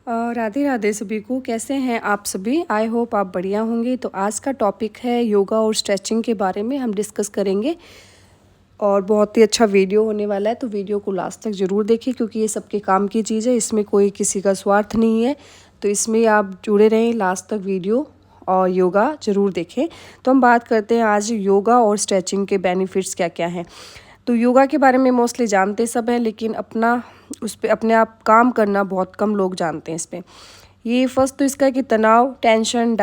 राधे राधे सभी को। कैसे हैं आप सभी? आई होप आप बढ़िया होंगे। तो आज का टॉपिक है योगा और स्ट्रेचिंग के बारे में हम डिस्कस करेंगे और बहुत ही अच्छा वीडियो होने वाला है। तो वीडियो को लास्ट तक ज़रूर देखिए क्योंकि ये सबके काम की चीज़ है, इसमें कोई किसी का स्वार्थ नहीं है। तो इसमें आप जुड़े रहें लास्ट तक वीडियो और योगा ज़रूर देखें। तो हम बात करते हैं आज योगा और स्ट्रेचिंग के बेनिफिट्स क्या क्या हैं। तो योगा के बारे में मोस्टली जानते सब हैं, लेकिन उस पर अपने आप काम करना बहुत कम लोग जानते हैं इस पर। ये फर्स्ट तो इसका है कि तनाव, टेंशन,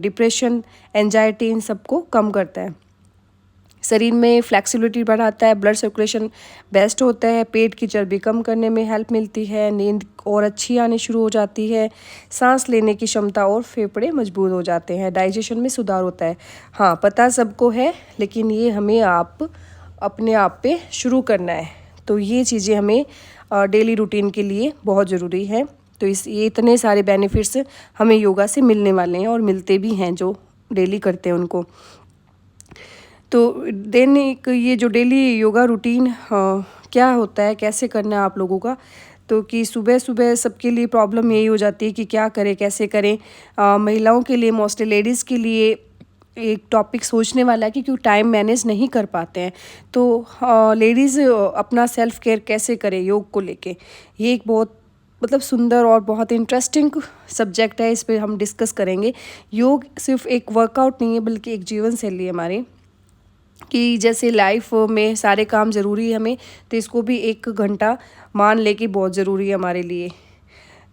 डिप्रेशन, एंजाइटी इन सबको कम करता है। शरीर में फ्लेक्सिबिलिटी बढ़ाता है, ब्लड सर्कुलेशन बेस्ट होता है, पेट की चर्बी कम करने में हेल्प मिलती है, नींद और अच्छी आनी शुरू हो जाती है, सांस लेने की क्षमता और फेफड़े मजबूत हो जाते हैं, डाइजेशन में सुधार होता है। हाँ, पता सबको है, लेकिन ये हमें अपने आप पे शुरू करना है। तो ये चीज़ें हमें डेली रूटीन के लिए बहुत ज़रूरी है। तो ये इतने सारे बेनिफिट्स हमें योगा से मिलने वाले हैं और मिलते भी हैं जो डेली करते हैं उनको। तो दैनिक ये जो डेली योगा रूटीन क्या होता है, कैसे करना है आप लोगों का, तो कि सुबह सुबह सबके लिए प्रॉब्लम यही हो जाती है कि क्या करें, कैसे करें। महिलाओं के लिए, मोस्टली लेडीज़ के लिए एक टॉपिक सोचने वाला है कि क्यों टाइम मैनेज नहीं कर पाते हैं। तो लेडीज़ अपना सेल्फ केयर कैसे करें योग को लेके, ये एक बहुत सुंदर और बहुत इंटरेस्टिंग सब्जेक्ट है। इस पर हम डिस्कस करेंगे। योग सिर्फ एक वर्कआउट नहीं है बल्कि एक जीवन शैली है हमारी, कि जैसे लाइफ में सारे काम ज़रूरी है हमें, तो इसको भी 1 घंटा मान ले कि बहुत ज़रूरी है हमारे लिए,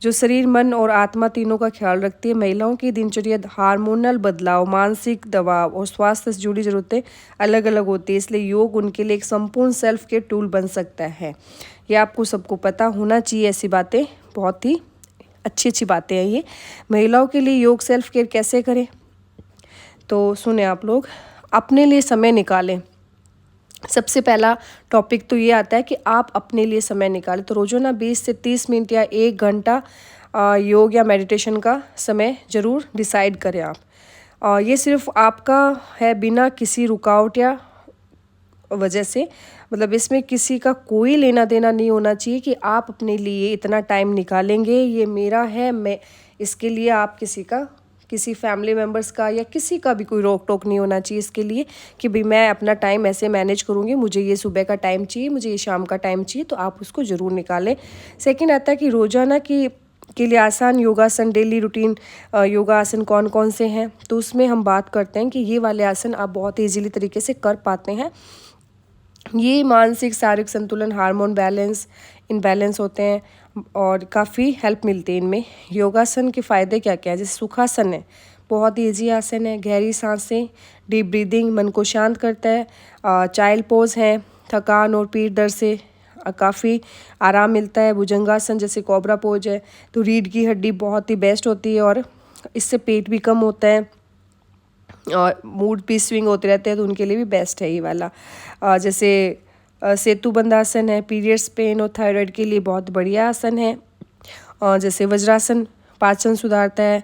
जो शरीर, मन और आत्मा तीनों का ख्याल रखती है। महिलाओं की दिनचर्या, हार्मोनल बदलाव, मानसिक दबाव और स्वास्थ्य से जुड़ी ज़रूरतें अलग अलग होती है, इसलिए योग उनके लिए एक संपूर्ण सेल्फ केयर टूल बन सकता है। ये आपको सबको पता होना चाहिए। ऐसी बातें बहुत ही अच्छी अच्छी बातें हैं ये। महिलाओं के लिए योग सेल्फ केयर कैसे करें, तो सुने आप लोग। अपने लिए समय निकालें। सबसे पहला टॉपिक तो ये आता है कि आप अपने लिए समय निकालें। तो रोज़ाना 20 से 30 मिनट या 1 घंटा योग या मेडिटेशन का समय ज़रूर डिसाइड करें आप। ये सिर्फ आपका है, बिना किसी रुकावट या वजह से, इसमें किसी का कोई लेना देना नहीं होना चाहिए कि आप अपने लिए इतना टाइम निकालेंगे, ये मेरा है, मैं इसके लिए आप किसी फैमिली मेम्बर्स का या किसी का भी कोई रोक टोक नहीं होना चाहिए इसके लिए कि भाई मैं अपना टाइम ऐसे मैनेज करूँगी, मुझे ये सुबह का टाइम चाहिए, मुझे ये शाम का टाइम चाहिए। तो आप उसको ज़रूर निकालें। सेकंड आता है कि रोज़ाना के लिए आसान योगासन, डेली रूटीन योगा आसन कौन कौन से हैं। तो उसमें हम बात करते हैं कि ये वाले आसन आप बहुत ईजीली तरीके से कर पाते हैं। ये मानसिक शारीरिक संतुलन, हार्मोन बैलेंस, इनबैलेंस होते हैं और काफ़ी हेल्प मिलती है इनमें। योगासन के फ़ायदे क्या क्या है, जैसे सुखासन है, बहुत ही ईजी आसन है। गहरी सांसें, डीप ब्रीदिंग मन को शांत करता है। चाइल्ड पोज है, थकान और पीठ दर्द से काफ़ी आराम मिलता है। भुजंगासन जैसे कोबरा पोज है, तो रीढ़ की हड्डी बहुत ही बेस्ट होती है और इससे पेट भी कम होता है और मूड भी स्विंग होते रहते हैं, तो उनके लिए भी बेस्ट है ये वाला। जैसे सेतुबंध आसन है, पीरियड्स पेन और थायराइड के लिए बहुत बढ़िया आसन है। और जैसे वज्रासन पाचन सुधारता है।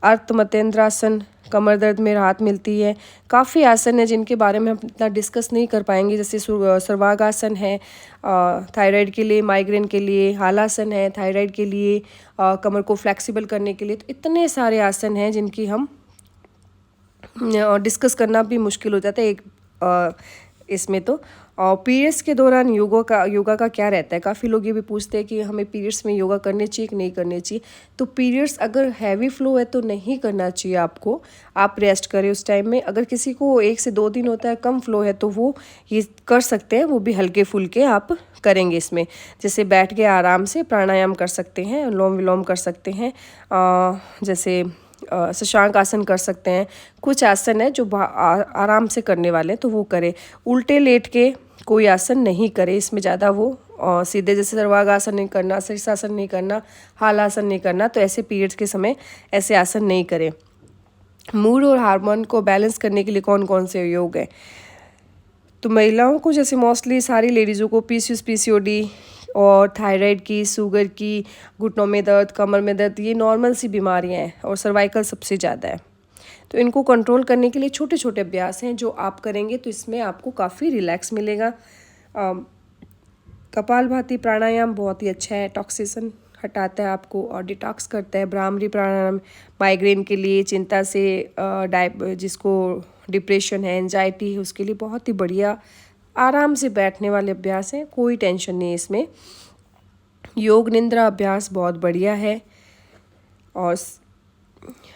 अर्धमतेंद्रासन कमर दर्द में राहत मिलती है। काफ़ी आसन है जिनके बारे में हम इतना डिस्कस नहीं कर पाएंगे, जैसे सर्वांगासन है थायराइड के लिए, माइग्रेन के लिए। हालासन है थायराइड के लिए, कमर को फ्लेक्सिबल करने के लिए। तो इतने सारे आसन हैं जिनकी हम डिस्कस करना भी मुश्किल हो जाता है इसमें। तो पीरियड्स के दौरान योगा का क्या रहता है, काफ़ी लोग ये भी पूछते हैं कि हमें पीरियड्स में योगा करने चाहिए कि नहीं करने चाहिए। तो पीरियड्स अगर हैवी फ्लो है तो नहीं करना चाहिए आपको, आप रेस्ट करें उस टाइम में। अगर किसी को 1 से 2 दिन होता है, कम फ्लो है, तो वो ये कर सकते हैं, वो भी हल्के फुल्के आप करेंगे इसमें। जैसे बैठ के आराम से प्राणायाम कर सकते हैं, अनुलोम विलोम कर सकते हैं, जैसे शशांक आसन कर सकते हैं। कुछ आसन है जो आराम से करने वाले हैं तो वो करें। उल्टे लेट के कोई आसन नहीं करे, इसमें ज़्यादा वो सीधे जैसे सर्वांगासन नहीं करना, शीर्षासन नहीं करना, हालासन नहीं करना। तो ऐसे पीरियड्स के समय ऐसे आसन नहीं करें। मूड और हार्मोन को बैलेंस करने के लिए कौन कौन से योग हैं, तो महिलाओं को जैसे मोस्टली सारी लेडीज़ों को पीसीओडी और थायराइड की, शुगर की, घुटनों में दर्द, कमर में दर्द, ये नॉर्मल सी बीमारियां हैं और सर्वाइकल सबसे ज़्यादा है। तो इनको कंट्रोल करने के लिए छोटे छोटे अभ्यास हैं जो आप करेंगे तो इसमें आपको काफ़ी रिलैक्स मिलेगा। कपालभाति प्राणायाम बहुत ही अच्छा है, टॉक्सिसन हटाता है आपको और डिटॉक्स करता है। भ्रामरी प्राणायाम माइग्रेन के लिए, चिंता से जिसको डिप्रेशन है, एंजाइटी है, उसके लिए बहुत ही बढ़िया आराम से बैठने वाले अभ्यास हैं, कोई टेंशन नहीं है इसमें। योग निंद्रा अभ्यास बहुत बढ़िया है। और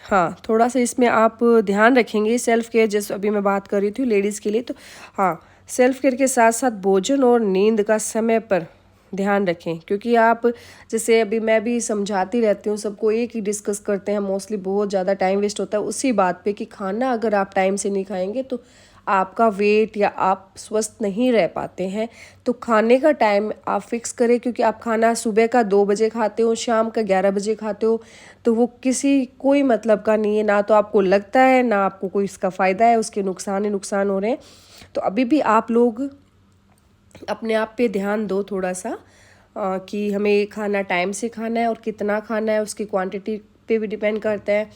हाँ, थोड़ा सा इसमें आप ध्यान रखेंगे सेल्फ केयर, जैसे अभी मैं बात कर रही थी लेडीज़ के लिए, तो हाँ, सेल्फ केयर के साथ साथ भोजन और नींद का समय पर ध्यान रखें। क्योंकि आप, जैसे अभी मैं भी समझाती रहती हूँ सबको, एक ही डिस्कस करते हैं मोस्टली, बहुत ज़्यादा टाइम वेस्ट होता है उसी बात पे कि खाना अगर आप टाइम से नहीं खाएंगे तो आपका वेट या आप स्वस्थ नहीं रह पाते हैं। तो खाने का टाइम आप फिक्स करें, क्योंकि आप खाना सुबह का 2 बजे खाते हो, शाम का 11 बजे खाते हो, तो वो कोई मतलब का नहीं है। ना तो आपको लगता है, ना आपको कोई इसका फ़ायदा है, उसके नुकसान ही नुकसान हो रहे हैं। तो अभी भी आप लोग अपने आप पे ध्यान दो थोड़ा सा, कि हमें खाना टाइम से खाना है और कितना खाना है उसकी क्वांटिटी पे भी डिपेंड करता है।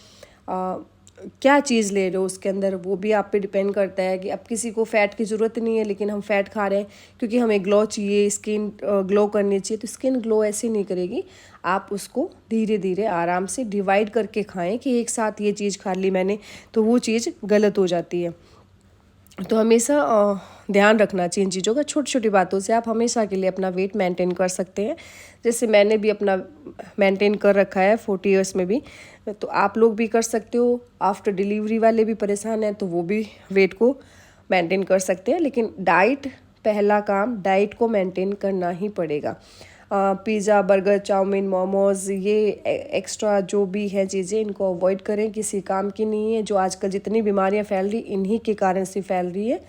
क्या चीज़ ले रहे हो उसके अंदर, वो भी आप पे डिपेंड करता है। कि अब किसी को फ़ैट की ज़रूरत नहीं है लेकिन हम फ़ैट खा रहे हैं क्योंकि हमें ग्लो चाहिए, स्किन ग्लो करनी चाहिए, तो स्किन ग्लो ऐसे नहीं करेगी। आप उसको धीरे धीरे आराम से डिवाइड करके खाएं, कि एक साथ ये चीज़ खा ली मैंने तो वो चीज़ गलत हो जाती है। तो हमेशा ध्यान रखना चाहिए इन चीज़ों का। छोटी छोटी बातों से आप हमेशा के लिए अपना वेट मेंटेन कर सकते हैं। जैसे मैंने भी अपना मेंटेन कर रखा है 40 इयर्स में भी, तो आप लोग भी कर सकते हो। आफ्टर डिलीवरी वाले भी परेशान हैं तो वो भी वेट को मेंटेन कर सकते हैं। लेकिन डाइट, पहला काम डाइट को मेंटेन करना ही पड़ेगा। पिज़्ज़ा, बर्गर, चाउमीन, मोमोज़, ये एक्स्ट्रा जो भी है चीज़ें, इनको अवॉइड करें, किसी काम की नहीं है। जो आजकल जितनी बीमारियां फैल रही इन्हीं के कारण से फैल रही है।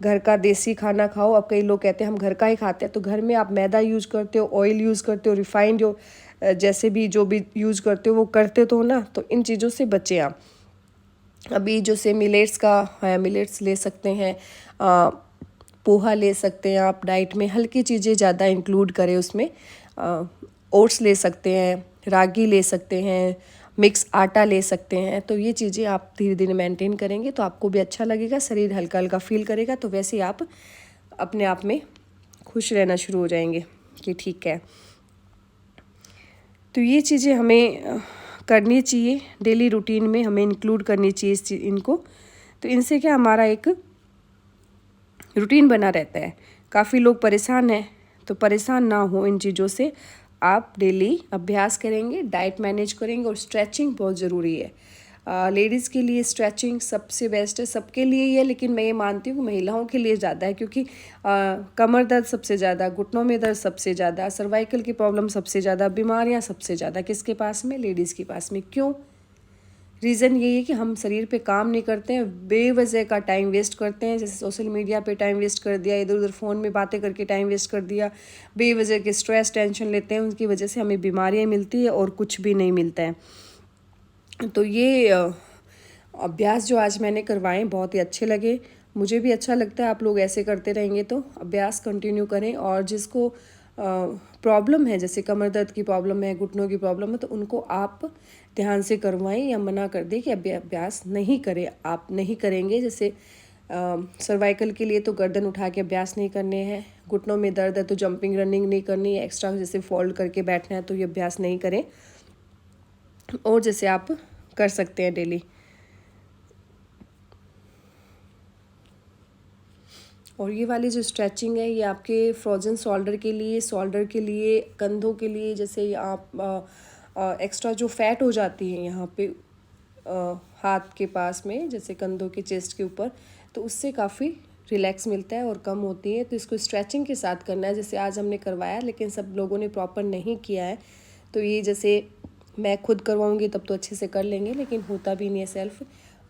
घर का देसी खाना खाओ। अब कई लोग कहते हैं हम घर का ही खाते हैं, तो घर में आप मैदा यूज़ करते हो, ऑयल यूज़ करते हो, रिफाइंड जो जैसे भी जो भी यूज़ करते हो वो करते तो हो ना, तो इन चीज़ों से बचें आप। अभी जो से मिलेट्स का है, मिलेट्स ले सकते हैं, पोहा ले सकते हैं आप। डाइट में हल्की चीज़ें ज़्यादा इंक्लूड करें उसमें। ओट्स ले सकते हैं, रागी ले सकते हैं, मिक्स आटा ले सकते हैं। तो ये चीज़ें आप धीरे धीरे मेंटेन करेंगे तो आपको भी अच्छा लगेगा, शरीर हल्का हल्का फील करेगा। तो वैसे ही आप अपने आप में खुश रहना शुरू हो जाएंगे कि ठीक है। तो ये चीज़ें हमें करनी चाहिए, डेली रूटीन में हमें इंक्लूड करनी चाहिए इनको। तो इनसे क्या हमारा एक रूटीन बना रहता है। काफ़ी लोग परेशान हैं, तो परेशान ना हो इन चीज़ों से। आप डेली अभ्यास करेंगे, डाइट मैनेज करेंगे, और स्ट्रेचिंग बहुत ज़रूरी है। लेडीज़ के लिए स्ट्रेचिंग सबसे बेस्ट है, सबके लिए ही है, लेकिन मैं ये मानती हूँ महिलाओं के लिए ज़्यादा है। क्योंकि कमर दर्द सबसे ज़्यादा, घुटनों में दर्द सबसे ज़्यादा, सर्वाइकल की प्रॉब्लम सबसे ज़्यादा, बीमारियाँ सबसे ज़्यादा किसके पास में? लेडीज़ के पास में। क्यों? रीज़न यही है कि हम शरीर पे काम नहीं करते हैं, बेवजह का टाइम वेस्ट करते हैं। जैसे सोशल मीडिया पे टाइम वेस्ट कर दिया, इधर उधर फ़ोन में बातें करके टाइम वेस्ट कर दिया, बेवजह के स्ट्रेस टेंशन लेते हैं, उनकी वजह से हमें बीमारियाँ मिलती है और कुछ भी नहीं मिलता है। तो ये अभ्यास जो आज मैंने करवाए बहुत ही अच्छे लगे, मुझे भी अच्छा लगता है। आप लोग ऐसे करते रहेंगे तो अभ्यास कंटिन्यू करें। और जिसको प्रॉब्लम है, जैसे कमर दर्द की प्रॉब्लम है, घुटनों की प्रॉब्लम है, तो उनको आप ध्यान से करवाएं या मना कर दें कि अभ्यास नहीं करें। आप नहीं करेंगे, जैसे सर्वाइकल के लिए तो गर्दन उठा के अभ्यास नहीं करने हैं, घुटनों में दर्द है तो जंपिंग रनिंग नहीं करनी है, एक्स्ट्रा जैसे फोल्ड करके बैठना है तो ये अभ्यास नहीं करें। और जैसे आप कर सकते हैं डेली। और ये वाली जो स्ट्रेचिंग है ये आपके फ्रोजन शोल्डर के लिए, कंधों के लिए। जैसे आप एक्स्ट्रा जो फैट हो जाती है यहाँ पे हाथ के पास में, जैसे कंधों के चेस्ट के ऊपर, तो उससे काफ़ी रिलैक्स मिलता है और कम होती है। तो इसको स्ट्रेचिंग के साथ करना है। जैसे आज हमने करवाया लेकिन सब लोगों ने प्रॉपर नहीं किया है, तो ये जैसे मैं खुद करवाऊँगी तब तो अच्छे से कर लेंगे, लेकिन होता भी नहीं है सेल्फ।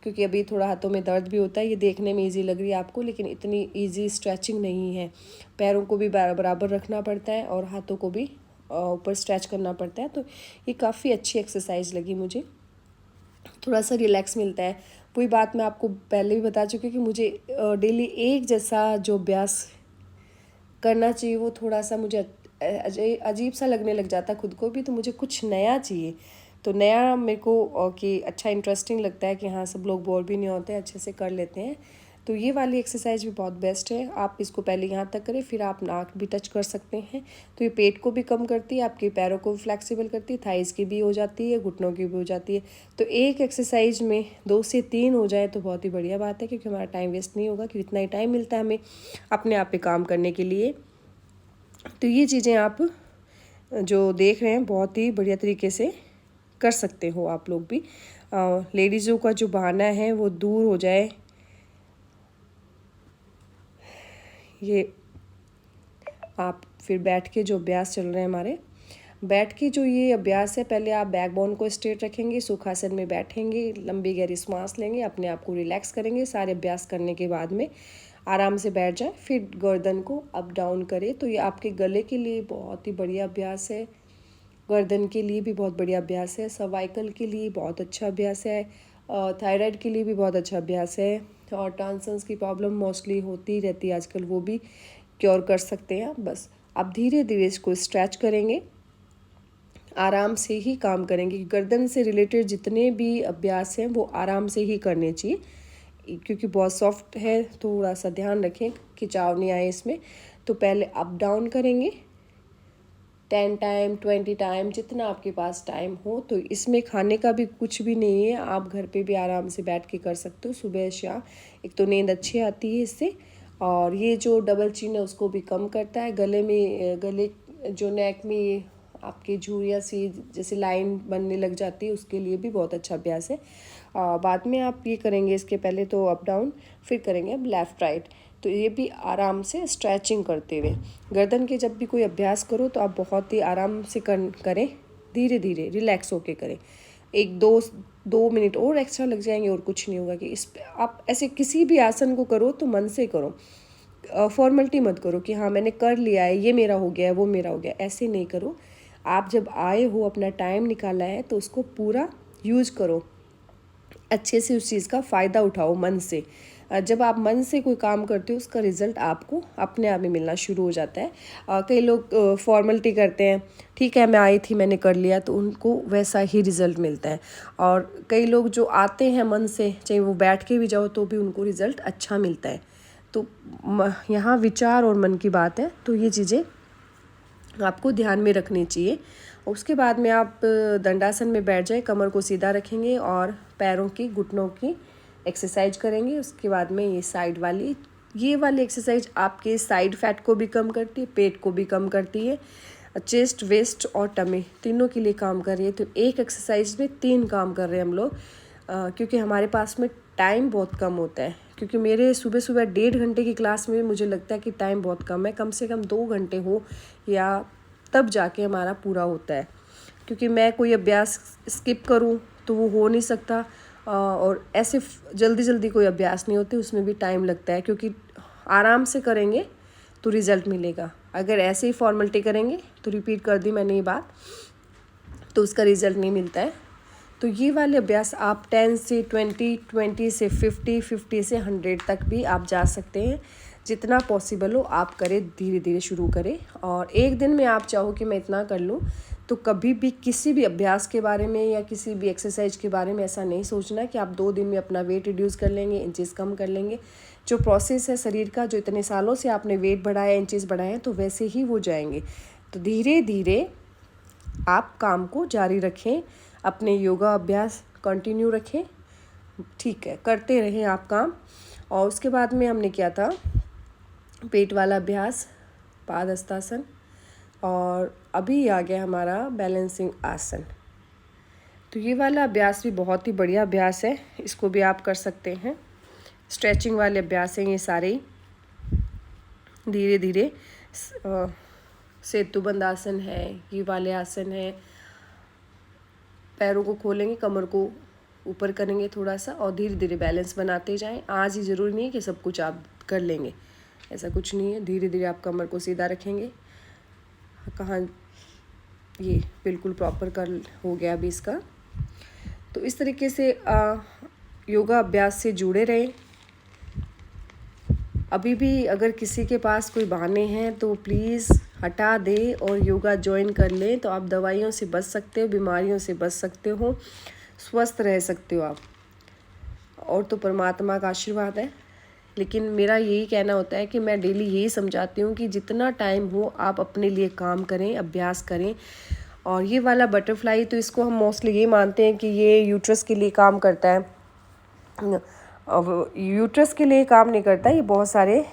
क्योंकि अभी थोड़ा हाथों में दर्द भी होता है। ये देखने में इजी लग रही है आपको, लेकिन इतनी इजी स्ट्रेचिंग नहीं है। पैरों को भी बराबर रखना पड़ता है और हाथों को भी ऊपर स्ट्रेच करना पड़ता है। तो ये काफ़ी अच्छी एक्सरसाइज लगी मुझे, थोड़ा सा रिलैक्स मिलता है। वही बात मैं आपको पहले भी बता चुकी कि मुझे डेली एक जैसा जो अभ्यास करना चाहिए वो थोड़ा सा मुझे अजीब सा लगने लग जाता है खुद को भी। तो मुझे कुछ नया चाहिए, तो नया मेरे को कि अच्छा इंटरेस्टिंग लगता है कि हाँ सब लोग बोर भी नहीं होते, अच्छे से कर लेते हैं। तो ये वाली एक्सरसाइज भी बहुत बेस्ट है। आप इसको पहले यहाँ तक करें, फिर आप नाक भी टच कर सकते हैं। तो ये पेट को भी कम करती है, आपके पैरों को भी फ्लेक्सिबल करती है, थाइस की भी हो जाती है, घुटनों की भी हो जाती है। तो एक एक्सरसाइज में 2 से 3 हो जाए तो बहुत ही बढ़िया बात है, क्योंकि हमारा टाइम वेस्ट नहीं होगा, क्योंकि इतना ही टाइम मिलता है हमें अपने आप पे काम करने के लिए। तो ये चीज़ें आप जो देख रहे हैं बहुत ही बढ़िया तरीके से कर सकते हो आप लोग भी। लेडीज़ों का जो बहाना है वो दूर हो जाए। ये आप फिर बैठ के जो अभ्यास चल रहे हैं हमारे, बैठ के जो ये अभ्यास है, पहले आप बैकबोन को स्ट्रेट रखेंगे, सुखासन में बैठेंगे, लंबी गहरी सांस लेंगे, अपने आप को रिलैक्स करेंगे। सारे अभ्यास करने के बाद में आराम से बैठ जाए, फिर गर्दन को अप डाउन करें। तो ये आपके गले के लिए बहुत ही बढ़िया अभ्यास है, गर्दन के लिए भी बहुत बढ़िया अभ्यास है, सर्वाइकल के लिए बहुत अच्छा अभ्यास है, थायराइड के लिए भी बहुत अच्छा अभ्यास है, और टॉन्सिल्स की प्रॉब्लम मोस्टली होती रहती है आजकल, वो भी क्योर कर सकते हैं। बस आप धीरे धीरे इसको स्ट्रेच करेंगे, आराम से ही काम करेंगे। गर्दन से रिलेटेड जितने भी अभ्यास हैं वो आराम से ही करने चाहिए, क्योंकि बहुत सॉफ्ट है, थोड़ा सा ध्यान रखें खिंचाव नहीं आए इसमें। तो पहले अप डाउन करेंगे 10 टाइम 20 टाइम, जितना आपके पास टाइम हो। तो इसमें खाने का भी कुछ भी नहीं है, आप घर पे भी आराम से बैठ के कर सकते हो, सुबह शाम। एक तो नींद अच्छी आती है इससे, और ये जो डबल चिन है उसको भी कम करता है। गले जो नेक में आपके झुर्रियाँ सी जैसे लाइन बनने लग जाती है, उसके लिए भी बहुत अच्छा अभ्यास है। बाद में आप ये करेंगे, इसके पहले तो अप डाउन, फिर करेंगे अब लेफ़्ट राइट। तो ये भी आराम से स्ट्रेचिंग करते हुए। गर्दन के जब भी कोई अभ्यास करो तो आप बहुत ही आराम से करें, धीरे धीरे रिलैक्स होके करें। 1-2 मिनट और एक्स्ट्रा लग जाएंगे और कुछ नहीं होगा। कि इस आप ऐसे किसी भी आसन को करो तो मन से करो, फॉर्मेलिटी मत करो कि हाँ मैंने कर लिया है, ये मेरा हो गया है, वो मेरा हो गया, ऐसे नहीं करो। आप जब आए हो, अपना टाइम निकाला है, तो उसको पूरा यूज करो, अच्छे से उस चीज़ का फ़ायदा उठाओ मन से। जब आप मन से कोई काम करते हो, उसका रिज़ल्ट आपको अपने आप ही मिलना शुरू हो जाता है। कई लोग फॉर्मेलिटी करते हैं, ठीक है मैं आई थी मैंने कर लिया, तो उनको वैसा ही रिज़ल्ट मिलता है। और कई लोग जो आते हैं मन से, चाहे वो बैठ के भी जाओ तो भी उनको रिज़ल्ट अच्छा मिलता है। तो यहाँ विचार और मन की बात है, तो ये चीज़ें आपको ध्यान में रखनी चाहिए। उसके बाद में आप दंडासन में बैठ जाए, कमर को सीधा रखेंगे और पैरों की घुटनों की एक्सरसाइज करेंगे। उसके बाद में ये वाली एक्सरसाइज आपके साइड फैट को भी कम करती है, पेट को भी कम करती है, चेस्ट, वेस्ट और टमी तीनों के लिए काम कर रही है। तो एक एक्सरसाइज में 3 काम कर रहे हैं हम लोग, क्योंकि हमारे पास में टाइम बहुत कम होता है। क्योंकि मेरे सुबह 1.5 घंटे की क्लास में मुझे लगता है कि टाइम बहुत कम है, कम से कम 2 घंटे हो या तब जाके हमारा पूरा होता है। क्योंकि मैं कोई अभ्यास स्किप करूं तो वो हो नहीं सकता, और ऐसे जल्दी जल्दी कोई अभ्यास नहीं होते, उसमें भी टाइम लगता है। क्योंकि आराम से करेंगे तो रिज़ल्ट मिलेगा, अगर ऐसे ही फॉर्मेलिटी करेंगे तो रिपीट कर दी मैंने ये बात, तो उसका रिज़ल्ट नहीं मिलता है। तो ये वाले अभ्यास आप 10 से 20, 20 से 50, 50 से 100 तक भी आप जा सकते हैं। जितना पॉसिबल हो आप करें, धीरे धीरे शुरू करें। और एक दिन में आप चाहो कि मैं इतना कर लूँ, तो कभी भी किसी भी अभ्यास के बारे में या किसी भी एक्सरसाइज के बारे में ऐसा नहीं सोचना कि आप 2 दिन में अपना वेट रिड्यूस कर लेंगे, इंचेस कम कर लेंगे। जो प्रोसेस है शरीर का, जो इतने सालों से आपने वेट बढ़ाया, इंचेस बढ़ाए हैं, तो वैसे ही हो जाएंगे। तो धीरे धीरे आप काम को जारी रखें, अपने योगा अभ्यास कंटिन्यू रखें, ठीक है, करते रहें आप काम। और उसके बाद में हमने किया था पेट वाला अभ्यास, पादहस्तासन, और अभी आ गया हमारा बैलेंसिंग आसन। तो ये वाला अभ्यास भी बहुत ही बढ़िया अभ्यास है, इसको भी आप कर सकते हैं। स्ट्रेचिंग वाले अभ्यास हैं ये सारे ही। धीरे धीरे सेतुबंद आसन है, ये वाले आसन है। पैरों को खोलेंगे, कमर को ऊपर करेंगे थोड़ा सा, और धीरे धीरे बैलेंस बनाते जाएं। आज ही ज़रूरी नहीं है कि सब कुछ आप कर लेंगे, ऐसा कुछ नहीं है। धीरे धीरे आप कमर को सीधा रखेंगे। कहाँ ये बिल्कुल प्रॉपर कर हो गया अभी इसका। तो इस तरीके से योगा अभ्यास से जुड़े रहें। अभी भी अगर किसी के पास कोई बहाने हैं तो प्लीज़ हटा दे और योगा ज्वाइन कर लें, तो आप दवाइयों से बच सकते हो, बीमारियों से बच सकते हो, स्वस्थ रह सकते हो आप। और तो परमात्मा का आशीर्वाद है लेकिन मेरा यही कहना होता है कि मैं डेली यही समझाती हूँ कि जितना टाइम हो आप अपने लिए काम करें, अभ्यास करें। और ये वाला बटरफ्लाई तो इसको हम मोस्टली ये मानते हैं कि ये यूट्रस के लिए काम करता है। अब यूट्रस के लिए काम नहीं करता, ये बहुत सारे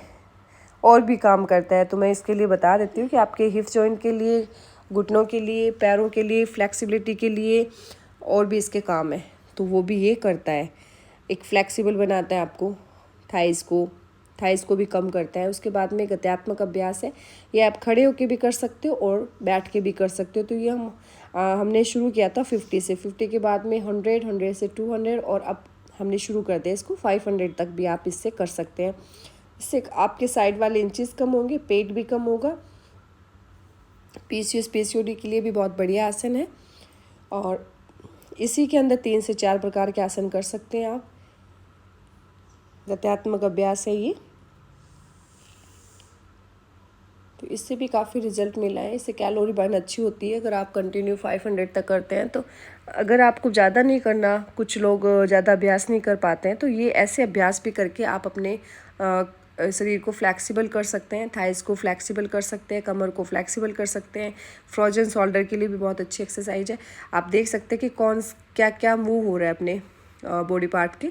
और भी काम करता है। तो मैं इसके लिए बता देती हूँ कि आपके हिप जॉइंट के लिए, घुटनों के लिए, पैरों के लिए, फ्लेक्सिबिलिटी के लिए और भी इसके काम है। तो वो भी ये करता है, एक फ्लेक्सिबल बनाता है आपको, थाइस को भी कम करता है। उसके बाद में गत्यात्मक अभ्यास है, ये आप खड़े होके भी कर सकते हो और बैठ के भी कर सकते हो। तो ये हमने शुरू किया था 50 से, 50 के बाद में 100, 100 से 200 और अब हमने शुरू कर दिया इसको 500 तक भी आप इससे कर सकते हैं। इससे आपके साइड वाले इंचेस कम होंगे, पेट भी कम होगा। पीसीओडी के लिए भी बहुत बढ़िया आसन है। और इसी के अंदर 3 से 4 प्रकार के आसन कर सकते हैं आप। गत्यात्मक अभ्यास है ये, तो इससे भी काफ़ी रिजल्ट मिला है। इससे कैलोरी बर्न अच्छी होती है अगर आप कंटिन्यू 500 तक करते हैं। तो अगर आपको ज़्यादा नहीं करना, कुछ लोग ज़्यादा अभ्यास नहीं कर पाते हैं, तो ये ऐसे अभ्यास भी करके आप अपने शरीर को फ्लैक्सिबल कर सकते हैं। थाइस को फ्लैक्सिबल कर सकते हैं, कमर को फ्लैक्सिबल कर सकते हैं। फ्रोजन शोल्डर के लिए भी बहुत अच्छी एक्सरसाइज है। आप देख सकते हैं कि क्या क्या मूव हो रहा है अपने बॉडी पार्ट के।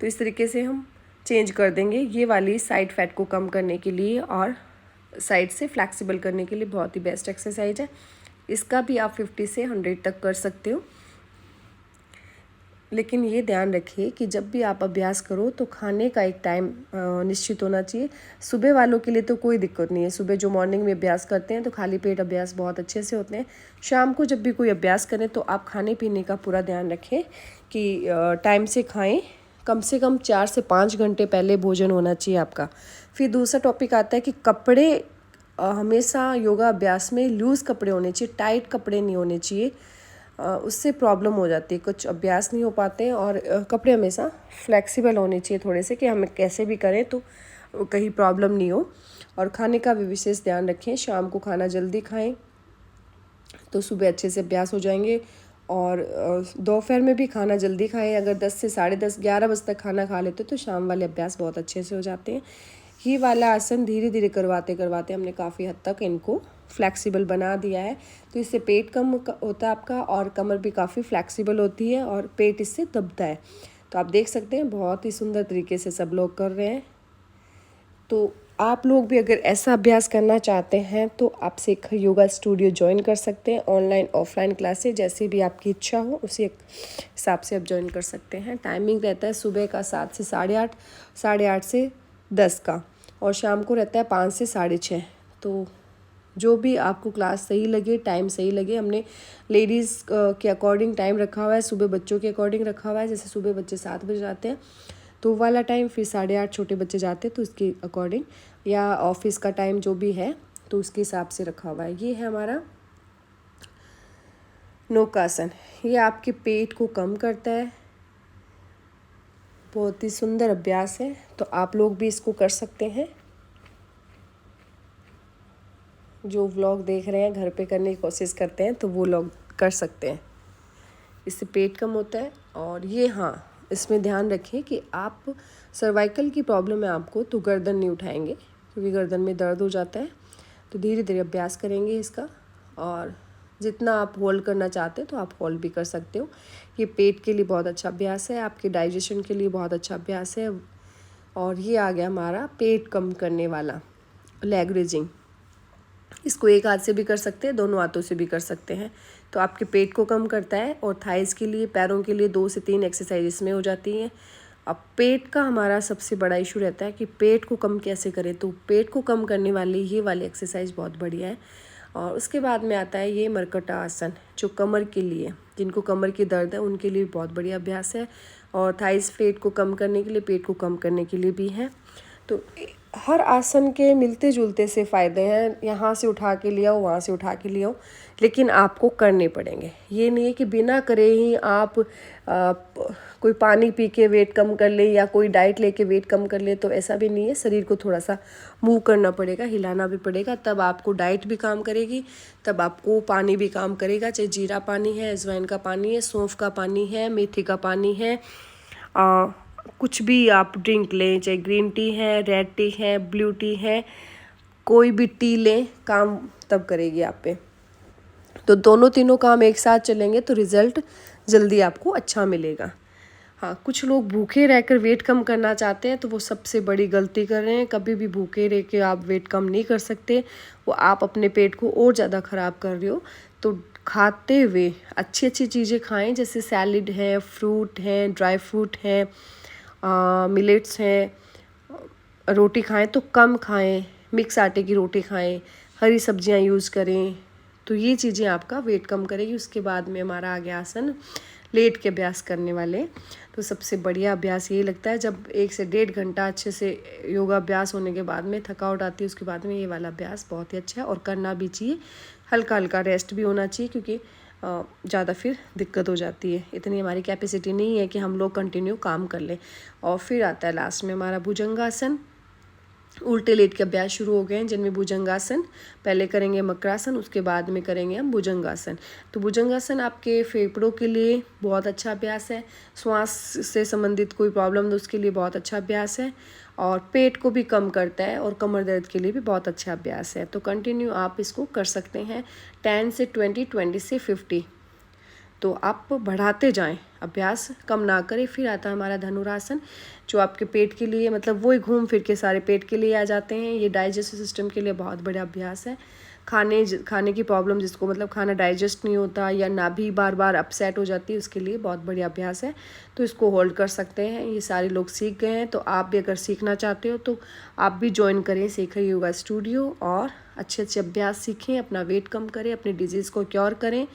तो इस तरीके से हम चेंज कर देंगे। ये वाली साइड फैट को कम करने के लिए और साइड से फ्लैक्सिबल करने के लिए बहुत ही बेस्ट एक्सरसाइज है। इसका भी आप 50 से 100 तक कर सकते हो। लेकिन ये ध्यान रखिए कि जब भी आप अभ्यास करो तो खाने का एक टाइम निश्चित होना चाहिए। सुबह वालों के लिए तो कोई दिक्कत नहीं है, सुबह जो मॉर्निंग में अभ्यास करते हैं तो खाली पेट अभ्यास बहुत अच्छे से होते हैं। शाम को जब भी कोई अभ्यास करें तो आप खाने पीने का पूरा ध्यान रखें कि टाइम से खाएं। कम से कम 4 से 5 घंटे पहले भोजन होना चाहिए आपका। फिर दूसरा टॉपिक आता है कि कपड़े हमेशा योगा अभ्यास में लूज़ कपड़े होने चाहिए, टाइट कपड़े नहीं होने चाहिए। उससे प्रॉब्लम हो जाती है, कुछ अभ्यास नहीं हो पाते। और कपड़े हमेशा फ्लेक्सिबल होने चाहिए थोड़े से, कि हमें कैसे भी करें तो कहीं प्रॉब्लम नहीं हो। और खाने का भी विशेष ध्यान रखें, शाम को खाना जल्दी खाएं तो सुबह अच्छे से अभ्यास हो जाएंगे। और दोपहर में भी खाना जल्दी खाएं। अगर 10 से 10:30, 11 बजे तक खाना खा लेते तो शाम वाले अभ्यास बहुत अच्छे से हो जाते हैं। ये वाला आसन धीरे धीरे करवाते करवाते हमने काफ़ी हद तक इनको फ्लैक्सिबल बना दिया है। तो इससे पेट कम होता है आपका और कमर भी काफ़ी फ्लैक्सिबल होती है और पेट इससे दबता है। तो आप देख सकते हैं बहुत ही सुंदर तरीके से सब लोग कर रहे हैं। तो आप लोग भी अगर ऐसा अभ्यास करना चाहते हैं तो आप शिखर योगा स्टूडियो ज्वाइन कर सकते हैं। ऑनलाइन ऑफलाइन क्लासेस जैसी भी आपकी इच्छा हो उसी हिसाब से आप ज्वाइन कर सकते हैं। टाइमिंग रहता है सुबह का 7 से 8:30, 8:30 से 10 का, और शाम को रहता है 5 से 6:30। तो जो भी आपको क्लास सही लगे, टाइम सही लगे, हमने लेडीज़ के अकॉर्डिंग टाइम रखा हुआ है, सुबह बच्चों के अकॉर्डिंग रखा हुआ है। जैसे सुबह बच्चे 7 बजे जाते हैं तो वाला टाइम, फिर 8:30 छोटे बच्चे जाते हैं तो उसके अकॉर्डिंग, या ऑफिस का टाइम जो भी है तो उसके हिसाब से रखा हुआ है। ये है हमारा नौकासन। ये आपके पेट को कम करता है, बहुत ही सुंदर अभ्यास है। तो आप लोग भी इसको कर सकते हैं। जो व्लॉग देख रहे हैं घर पे करने की कोशिश करते हैं तो वो लोग कर सकते हैं। इससे पेट कम होता है। और ये हाँ, इसमें ध्यान रखें कि आप सर्वाइकल की प्रॉब्लम है आपको तो गर्दन नहीं उठाएंगे, क्योंकि गर्दन में दर्द हो जाता है। तो धीरे धीरे अभ्यास करेंगे इसका। और जितना आप होल्ड करना चाहते हैं तो आप होल्ड भी कर सकते हो। ये पेट के लिए बहुत अच्छा अभ्यास है, आपके डाइजेशन के लिए बहुत अच्छा अभ्यास है। और ये आ गया हमारा पेट कम करने वाला लेग रेजिंग। इसको एक हाथ से भी कर सकते हैं, दोनों हाथों से भी कर सकते हैं। तो आपके पेट को कम करता है। और थाइस के लिए, पैरों के लिए 2 से 3 एक्सरसाइज इसमें हो जाती हैं। अब पेट का हमारा सबसे बड़ा इशू रहता है कि पेट को कम कैसे करें। तो पेट को कम करने वाली ये वाली एक्सरसाइज बहुत बढ़िया है। और उसके बाद में आता है ये मरकटा आसन, जो कमर के लिए, जिनको कमर की दर्द है उनके लिए बहुत बढ़िया अभ्यास है। और थाइस फेट को कम करने के लिए, पेट को कम करने के लिए भी है। तो हर आसन के मिलते जुलते से फ़ायदे हैं। यहाँ से उठा के ले आओ, वहाँ से उठा के ले आओ, लेकिन आपको करने पड़ेंगे। ये नहीं है कि बिना करे ही आप कोई पानी पी के वेट कम कर ले या कोई डाइट लेके वेट कम कर ले, तो ऐसा भी नहीं है। शरीर को थोड़ा सा मूव करना पड़ेगा, हिलाना भी पड़ेगा, तब आपको डाइट भी काम करेगी, तब आपको पानी भी काम करेगा। चाहे जीरा पानी है, अजवाइन का पानी है, सौंफ का पानी है, मेथी का पानी है, कुछ भी आप ड्रिंक लें, चाहे ग्रीन टी है, रेड टी है, ब्लू टी है, कोई भी टी लें, काम तब करेगी आप पे। तो दोनों तीनों काम एक साथ चलेंगे तो रिज़ल्ट जल्दी आपको अच्छा मिलेगा। हाँ, कुछ लोग भूखे रहकर वेट कम करना चाहते हैं तो वो सबसे बड़ी गलती कर रहे हैं। कभी भी भूखे रह के आप वेट कम नहीं कर सकते, वो आप अपने पेट को और ज़्यादा ख़राब कर रहे हो। तो खाते हुए अच्छी अच्छी चीज़ें खाएं, जैसे सैलिड है, फ्रूट है, ड्राई फ्रूट है, मिलेट्स हैं। रोटी खाएं तो कम खाएं, मिक्स आटे की रोटी खाएं, हरी सब्जियां यूज़ करें। तो ये चीज़ें आपका वेट कम करेगी। उसके बाद में हमारा आ गया आसन, लेट के अभ्यास करने वाले। तो सबसे बढ़िया अभ्यास यही लगता है जब 1 से 1.5 घंटा अच्छे से योगा अभ्यास होने के बाद में थकावट आती है, उसके बाद में ये वाला अभ्यास बहुत ही अच्छा है और करना भी चाहिए। हल्का हल्का रेस्ट भी होना चाहिए, क्योंकि ज़्यादा फिर दिक्कत हो जाती है। इतनी हमारी कैपेसिटी नहीं है कि हम लोग कंटिन्यू काम कर लें। और फिर आता है लास्ट में हमारा भुजंगासन। उल्टे लेट के अभ्यास शुरू हो गए हैं, जिनमें भुजंगासन पहले करेंगे, मकरासन, उसके बाद में करेंगे हम भुजंगासन। तो भुजंगासन आपके फेफड़ों के लिए बहुत अच्छा अभ्यास है। श्वास से संबंधित कोई प्रॉब्लम तो उसके लिए बहुत अच्छा अभ्यास है, और पेट को भी कम करता है, और कमर दर्द के लिए भी बहुत अच्छा अभ्यास है। तो कंटिन्यू आप इसको कर सकते हैं 10 से 20, 20 से 50। तो आप बढ़ाते जाएं, अभ्यास कम ना करें। फिर आता है हमारा धनुरासन, जो आपके पेट के लिए, मतलब वही घूम फिर के सारे पेट के लिए आ जाते हैं। ये डाइजेस्टिव सिस्टम के लिए बहुत बड़ा अभ्यास है। खाने की प्रॉब्लम, जिसको मतलब खाना डाइजेस्ट नहीं होता या नाभि बार बार अपसेट हो जाती है, उसके लिए बहुत बढ़िया अभ्यास है। तो इसको होल्ड कर सकते हैं। ये सारे लोग सीख गए हैं, तो आप भी अगर सीखना चाहते हो तो आप भी ज्वाइन करें शेखर योगा स्टूडियो, और अच्छे अच्छे अभ्यास सीखें, अपना वेट कम करें, अपने डिजीज़ को क्योर करें।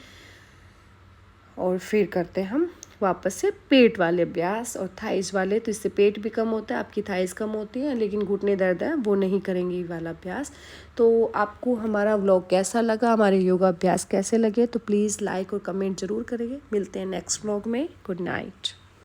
और फिर करते हैं हम वापस से पेट वाले अभ्यास और थाइस वाले। तो इससे पेट भी कम होता है, आपकी थाइस कम होती है, लेकिन घुटने दर्द है वो नहीं करेंगे ये वाला अभ्यास। तो आपको हमारा व्लॉग कैसा लगा, हमारे योगा अभ्यास कैसे लगे, तो प्लीज़ लाइक और कमेंट ज़रूर करेंगे। मिलते हैं नेक्स्ट व्लॉग में। Good night.